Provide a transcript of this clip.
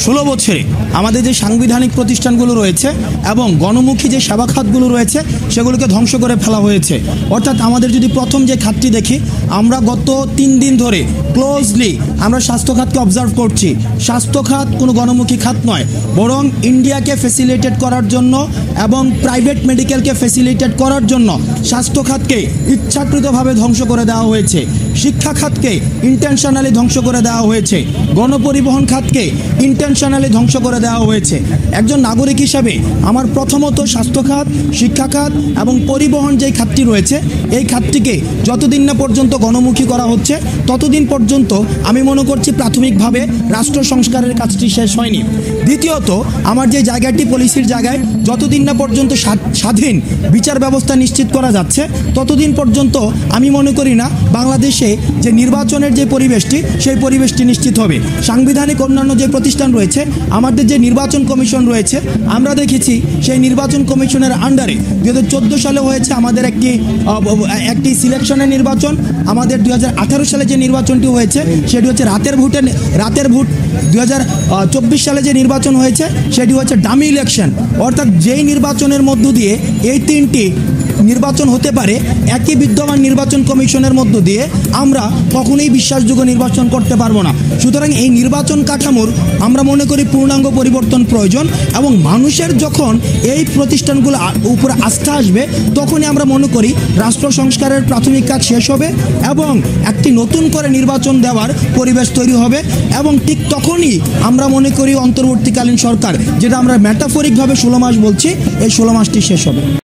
16 বছরে আমাদের যে সাংবিধানিক প্রতিষ্ঠানগুলো রয়েছে এবং গণমুখী যে সেবা খাতগুলো রয়েছে সেগুলোকে ধ্বংস করে ফেলা হয়েছে। অর্থাৎ আমাদের যদি প্রথম যে খাতটি দেখি, আমরা গত 3 দিন ধরে ক্লোজলি আমরা স্বাস্থ্য খাতকে অবজার্ভ করছি। স্বাস্থ্য খাত কোনো গণমুখী খাত নয়, বরং ইন্ডিয়াকে ফেসিলিটেট করার জন্য এবং প্রাইভেট মেডিকেলকে ফেসিলিটেট করার জন্য স্বাস্থ্য খাতকে ইচ্ছাকৃতভাবে ধ্বংস করে দেওয়া হয়েছে। শিক্ষা খাতকে ইন্টেনশনালি ধ্বংস করে দেওয়া হয়েছে। গণপরিবহন খাতকে ইন্টেনশনালি ধ্বংস করে দেওয়া হয়েছে। একজন নাগরিক হিসাবে আমার প্রথমত স্বাস্থ্য খাত, শিক্ষা খাত এবং পরিবহন যেই খাতটি রয়েছে এই খাতটিকে যতদিন না পর্যন্ত গণমুখী করা হচ্ছে ততদিন পর্যন্ত আমি মনে করছি প্রাথমিকভাবে রাষ্ট্র সংস্কারের কাজটি শেষ হয়নি। দ্বিতীয়ত, আমার যে জায়গাটি পলিসির জায়গায় যতদিন না পর্যন্ত স্বাধীন বিচার ব্যবস্থা নিশ্চিত করা যাচ্ছে ততদিন পর্যন্ত আমি মনে করি না বাংলাদেশে যে নির্বাচনের যে পরিবেশটি সেই পরিবেশটি নিশ্চিত হবে। সাংবিধানিক অন্যান্য যে প্রতিষ্ঠান রয়েছে, আমাদের যে নির্বাচন কমিশন রয়েছে, আমরা দেখেছি সেই নির্বাচন কমিশনের আন্ডারে 2014 সালে হয়েছে আমাদের একটি সিলেকশনের নির্বাচন। আমাদের 2018 সালে যে নির্বাচনটি হয়েছে সেটি হচ্ছে রাতের ভোট। 2024 সালে যে নির্বাচন হয়েছে সেটি হচ্ছে ডামি ইলেকশন। অর্থাৎ যেই নির্বাচনের মধ্য দিয়ে এই 3টি নির্বাচন হতে পারে, একই বিদ্যমান নির্বাচন কমিশনের মধ্য দিয়ে আমরা কখনোই বিশ্বাসযোগ্য নির্বাচন করতে পারবো না। সুতরাং এই নির্বাচন কাঠামোর আমরা মনে করি পূর্ণাঙ্গ পরিবর্তন প্রয়োজন এবং মানুষের যখন এই প্রতিষ্ঠানগুলো উপরে আস্থা আসবে তখনই আমরা মনে করি রাষ্ট্র সংস্কারের প্রাথমিক কাজ শেষ হবে এবং একটি নতুন করে নির্বাচন দেওয়ার পরিবেশ তৈরি হবে এবং ঠিক তখনই আমরা মনে করি অন্তর্বর্তীকালীন সরকার, যেটা আমরা মেটাফরিকভাবে 16 মাস বলছি, এই 16 মাসটি শেষ হবে।